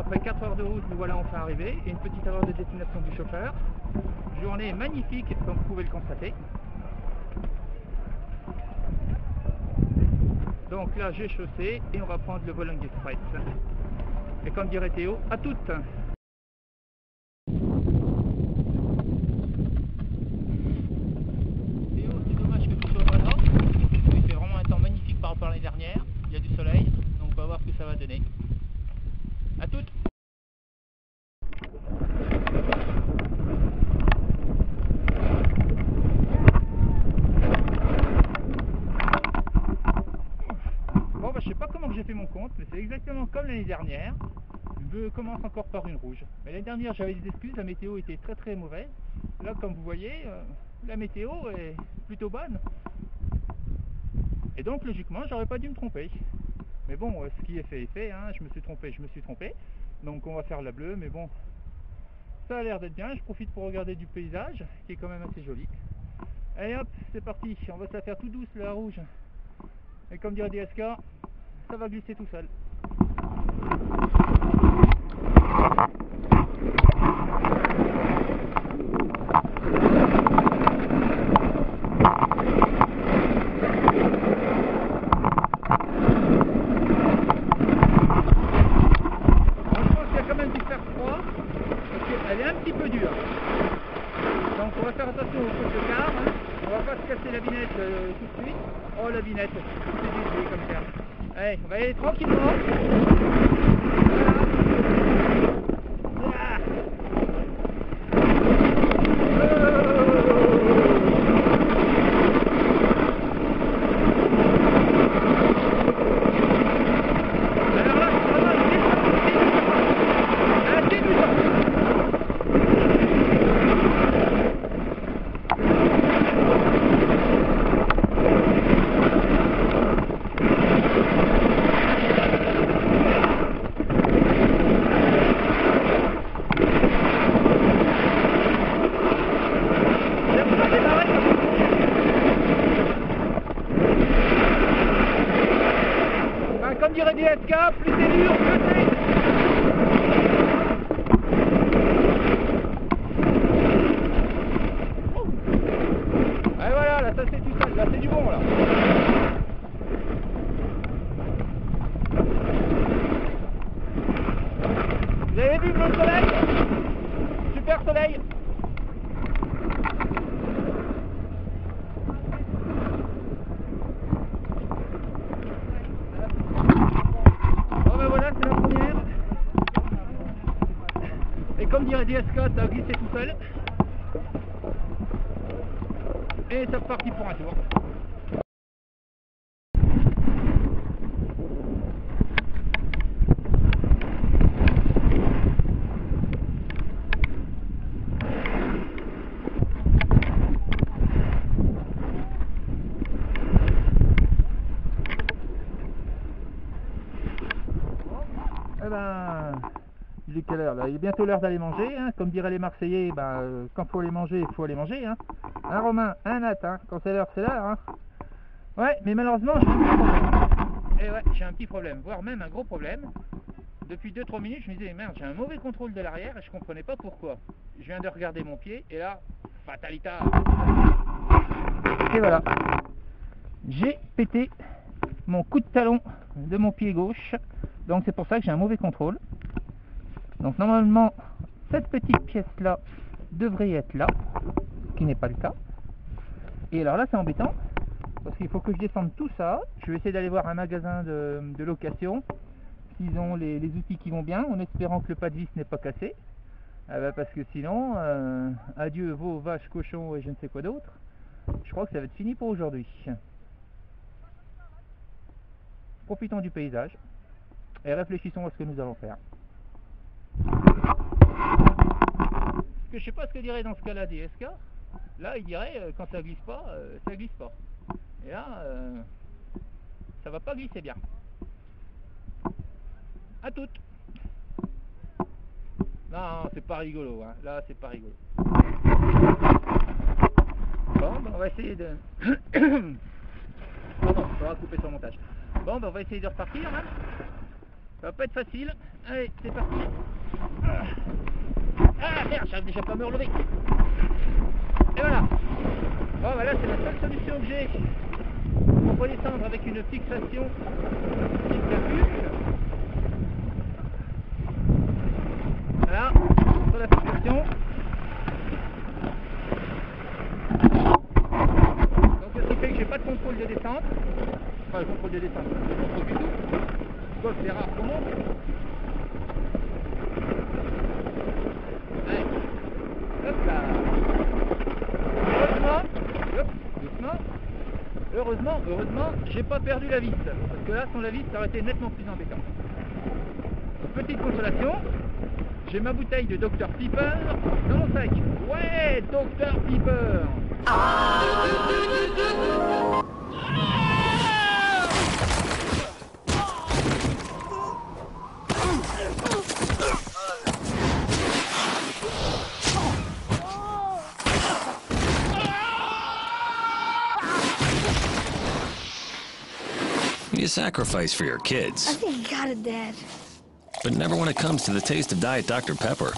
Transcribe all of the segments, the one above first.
après 4 heures de route, nous voilà enfin arrivés, et une petite erreur de destination du chauffeur. Journée magnifique, comme vous pouvez le constater. Donc là, j'ai chaussé, et on va prendre le Vologne Express. Et comme dirait Théo, à toutes! Théo, c'est dommage que tu sois pas là. Il fait vraiment un temps magnifique par rapport à l'année dernière. Il y a du soleil, donc on va voir ce que ça va donner. À toutes! Bon bah je sais pas comment j'ai fait mon compte, mais c'est exactement comme l'année dernière. Je commence encore par une rouge. Mais l'année dernière j'avais des excuses, la météo était très très mauvaise. Là comme vous voyez, la météo est plutôt bonne. Et donc logiquement j'aurais pas dû me tromper. Mais bon, ce qui est fait, hein. Je me suis trompé. Donc on va faire la bleue, mais bon, ça a l'air d'être bien. Je profite pour regarder du paysage, qui est quand même assez joli. Allez hop, c'est parti, on va se la faire tout douce la rouge. Et comme dirait DSK, ça va glisser tout seul. Elle est un petit peu dure. Donc on va faire attention aux fautes de car. Hein. On va pas se casser la binette tout de suite. Oh la binette, c'est désolé comme ça. Allez, on va y aller tranquillement. Voilà. Alors là, c'est vraiment assez du temps. Comme dirait DSK, plus c'est dur, plus c'est... Et voilà, là ça c'est tout seul, là c'est du bon là. Vous avez vu le soleil? Super soleil. Et comme dirait DSK, ça a glissé tout seul. Et c'est reparti pour un tour. Eh ben... Il est quelle heure là? Il est bientôt l'heure d'aller manger, hein. Comme diraient les Marseillais, quand il faut aller manger, il faut aller manger. Hein. Un Romain, un Nat, hein. Quand c'est l'heure, c'est l'heure. Hein. Ouais, mais malheureusement, j'ai un petit problème. Et ouais, j'ai un petit problème, voire même un gros problème. Depuis 2-3 minutes, je me disais, merde, j'ai un mauvais contrôle de l'arrière et je comprenais pas pourquoi. Je viens de regarder mon pied et là, fatalita. Et voilà. J'ai pété mon coup de talon de mon pied gauche. Donc c'est pour ça que j'ai un mauvais contrôle. Donc normalement, cette petite pièce-là devrait être là, ce qui n'est pas le cas. Et alors là, c'est embêtant, parce qu'il faut que je descende tout ça. Je vais essayer d'aller voir un magasin de location, s'ils ont les outils qui vont bien, en espérant que le pas de vis n'est pas cassé. Parce que sinon, adieu veaux, vaches, cochons et je ne sais quoi d'autre. Je crois que ça va être fini pour aujourd'hui. Profitons du paysage et réfléchissons à ce que nous allons faire. Parce que je sais pas ce que dirait dans ce cas-là DSK. Là, il dirait quand ça glisse pas, ça glisse pas. Et là, ça va pas glisser bien. À toutes. Non, c'est pas rigolo. Hein. Là, c'est pas rigolo. Bon, on va essayer de... Pardon, on va couper sur le montage. Bon, on va essayer de repartir. Hein. Ça va pas être facile. Allez, c'est parti. Ah merde, j'arrive déjà pas à me relever. Et voilà. Bon voilà, c'est la seule solution que j'ai pour redescendre avec une fixation fixe à puce. Voilà, sur la fixation. Donc ce qui fait que j'ai pas de contrôle de descente. Enfin, le contrôle de descente, je ne contrôle du tout. Golf, c'est rare qu'on monte. Allez. Hop là. Heureusement, j'ai pas perdu la vis. Parce que là, sans la vis, ça aurait été nettement plus embêtant. Petite consolation, j'ai ma bouteille de Dr Pepper dans mon sac. Ouais, Dr Pepper. You sacrifice for your kids. I think I got it, Dad. But never when it comes to the taste of Diet Dr. Pepper.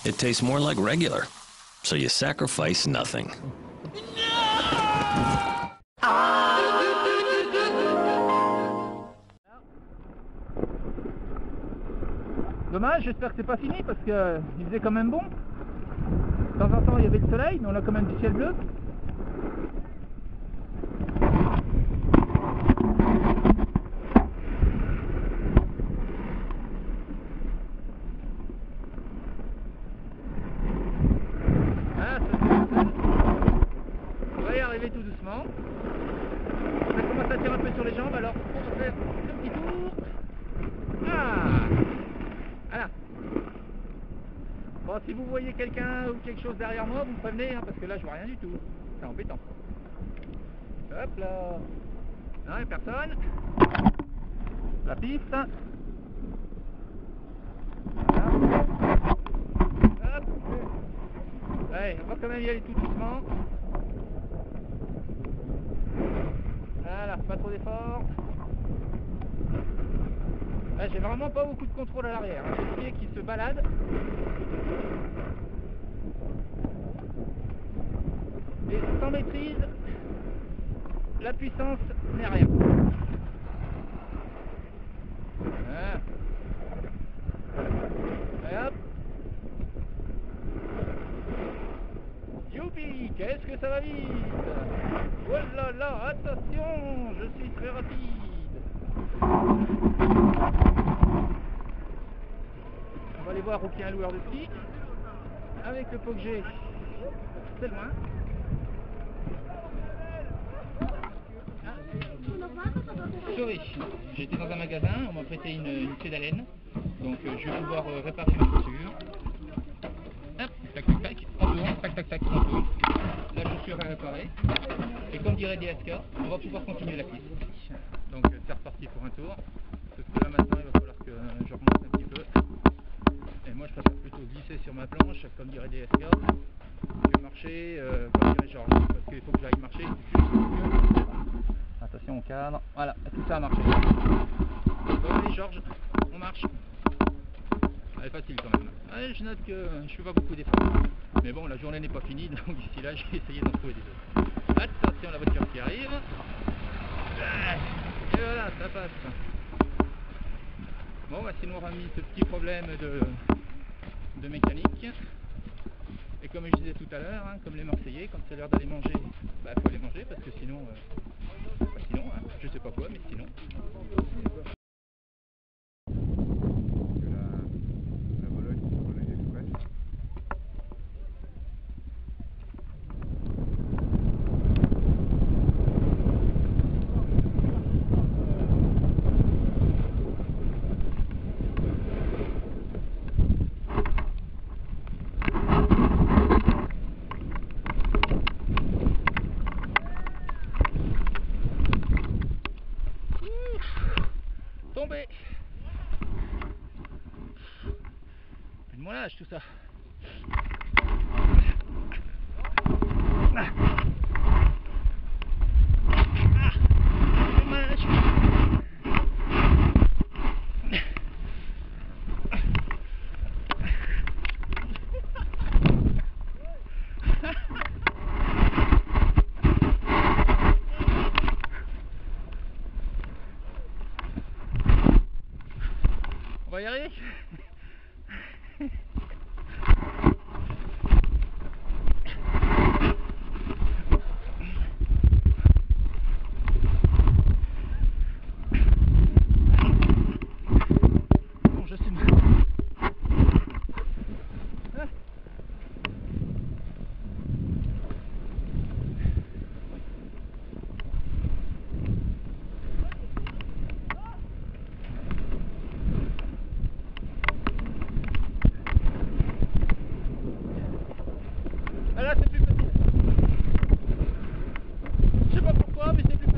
It tastes more like regular. So you sacrifice nothing. Dommage, j'espère que c'est pas fini parce que il faisait quand même bon. De temps en temps il y avait le soleil, mais on a quand même du ciel bleu. On va y arriver tout doucement. Ça commence à tirer un peu sur les jambes, alors on va faire un petit tour. Ah, voilà. Bon, si vous voyez quelqu'un ou quelque chose derrière moi, vous me prévenez, hein, parce que là je vois rien du tout. C'est embêtant. Hop là. Non, il n'y a personne. La piste. Voilà. Hop. Allez, on va quand même y aller tout doucement. Voilà, pas trop d'efforts. Là, j'ai vraiment pas beaucoup de contrôle à l'arrière. J'ai le pied qui se balade. Et sans maîtrise, la puissance n'est rien. Voilà. Et hop. Youpi, qu'est-ce que ça va vite! Oh là là, attention, je suis très rapide. On va aller voir où il y a un loueur de ski. Avec le pot que j'ai, c'est loin. Sauvé. J'étais dans un magasin, on m'a prêté une clé d'haleine. Donc je vais pouvoir réparer ma chaussure. Hop, tac tac tac, on tourne, tac tac tac, on tourne. La chaussure est réparée. Et comme dirait DSK, on va pouvoir continuer la piste. Donc c'est reparti pour un tour. Sauf que là maintenant il va falloir que je remonte un petit peu. Et moi je préfère plutôt glisser sur ma planche, comme dirait DSK, que marcher comme dirait Georges. Parce qu'il faut que j'aille marcher juste. Attention au cadre. Voilà, tout ça a marché. Bon allez Georges, on marche. Elle est facile quand même. Ouais, je note que je fais pas beaucoup d'efforts. Mais bon, la journée n'est pas finie, donc d'ici là, j'ai essayé d'en trouver des autres. Attention, la voiture qui arrive. Et voilà, ça passe. Bon, bah, sinon on aura mis ce petit problème de mécanique. Et comme je disais tout à l'heure, hein, comme les Marseillais, quand c'est l'heure d'aller manger, bah faut aller manger parce que sinon, hein, je sais pas quoi, mais sinon. Tombé. Plus de mon âge tout ça. Dommage. Bon, j'assume. Ah là c'est plus facile. Je sais pas pourquoi mais c'est plus facile.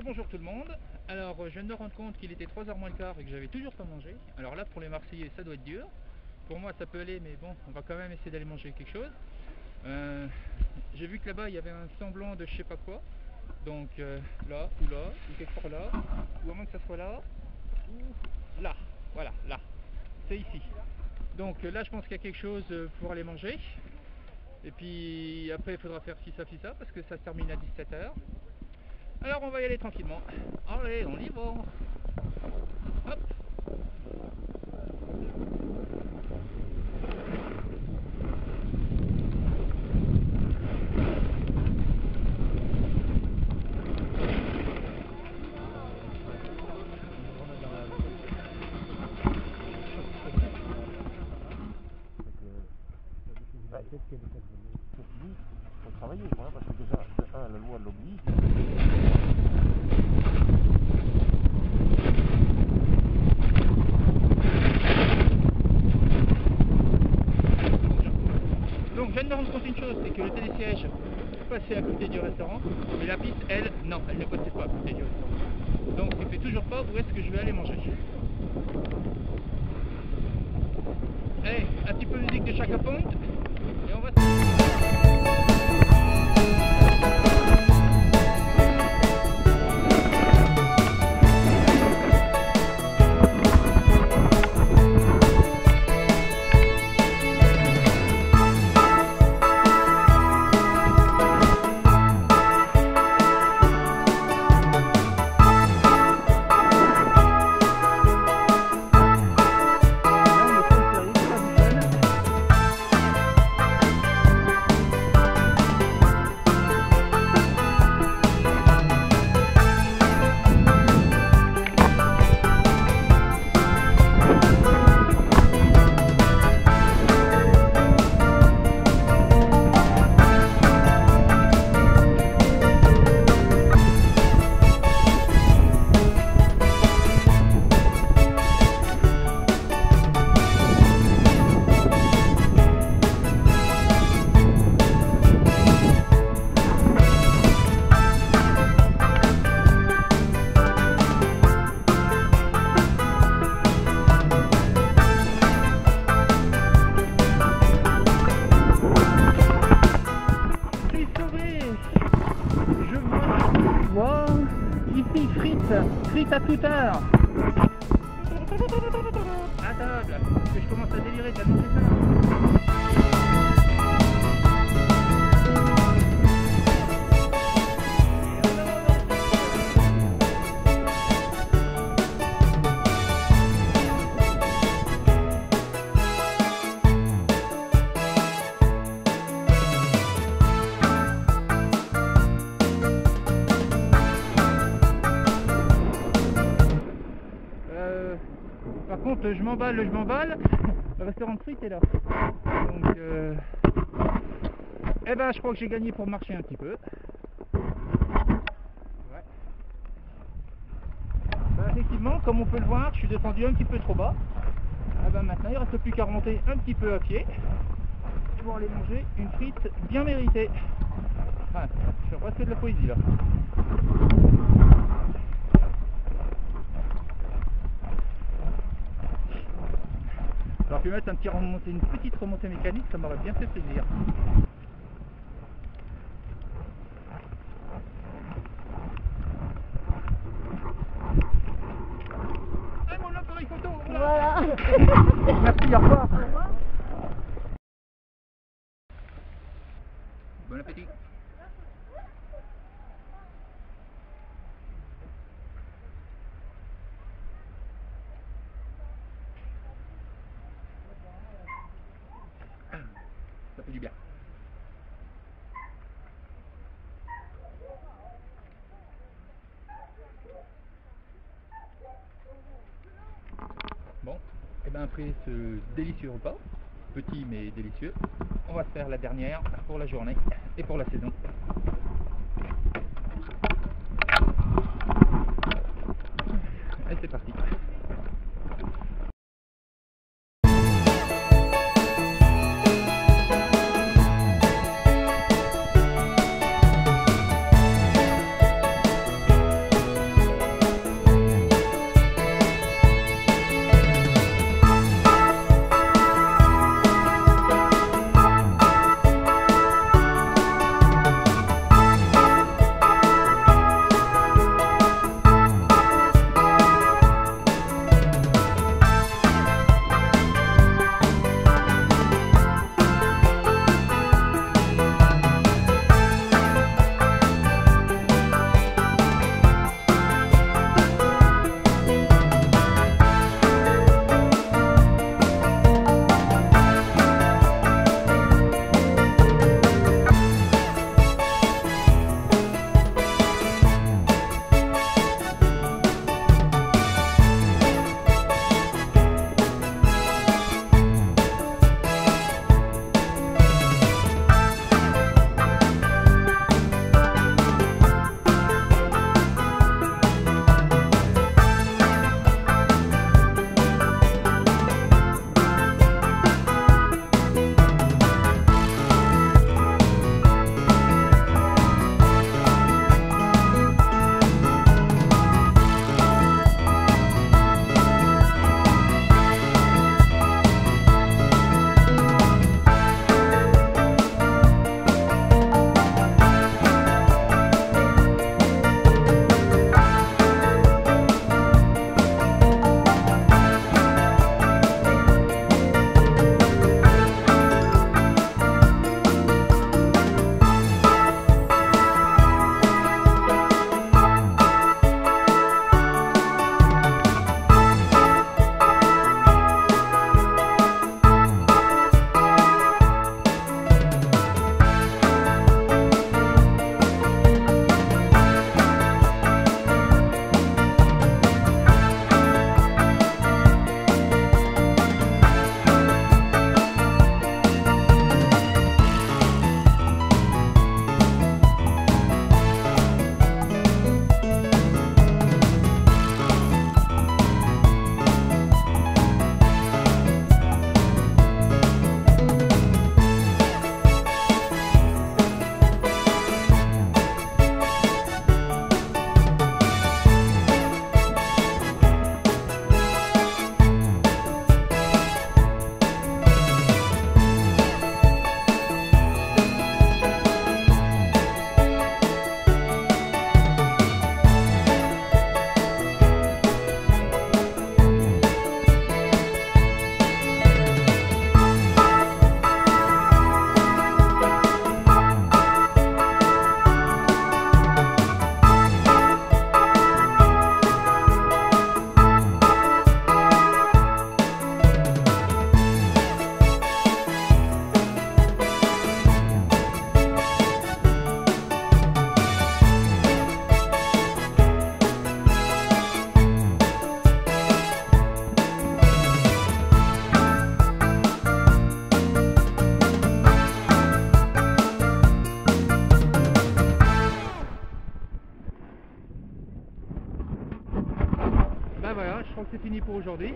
Bonjour tout le monde. Alors je viens de me rendre compte qu'il était 3h moins le quart et que j'avais toujours pas mangé. Alors là pour les Marseillais ça doit être dur. Pour moi ça peut aller mais bon on va quand même essayer d'aller manger quelque chose. J'ai vu que là-bas il y avait un semblant de je sais pas quoi. Donc là ou quelque part là, ou à moins que ça soit là, ou là, voilà, là. C'est ici. Donc là je pense qu'il y a quelque chose pour aller manger. Et puis après il faudra faire ci ça parce que ça se termine à 17h. Alors on va y aller tranquillement. Allez, on y va. Hop. Peut-être qu'il y a des cas pour lui, il faut travailler, quoi, parce que déjà, de un, la loi l'oblige. Donc je viens de me rendre compte une chose, c'est que le télésiège passait à côté du restaurant, mais la piste, elle, non, elle ne passait pas à côté du restaurant. Donc je ne sais toujours pas où est-ce que je vais aller manger. Allez, un petit peu de musique de Chaka Point, et on va se... Frites à toute heure. À table, parce que je commence à délirer tellement j'ai faim. Par contre, je m'emballe, le restaurant de frites est là. Donc, eh ben, je crois que j'ai gagné pour marcher un petit peu. Ouais. Ben, effectivement, comme on peut le voir, je suis descendu un petit peu trop bas. Ah ben, maintenant, il ne reste plus qu'à remonter un petit peu à pied pour aller manger une frite bien méritée. Ouais, je fais presque de la poésie là. J'aurais pu mettre une petite remontée mécanique, ça m'aurait bien fait plaisir. Ah, mon appareil photo, voilà. Merci, au revoir. Bon appétit. Ça fait du bien. Bon, et bien après ce délicieux repas, petit mais délicieux, on va se faire la dernière pour la journée et pour la saison. Et c'est parti. voilà, je crois que c'est fini pour aujourd'hui.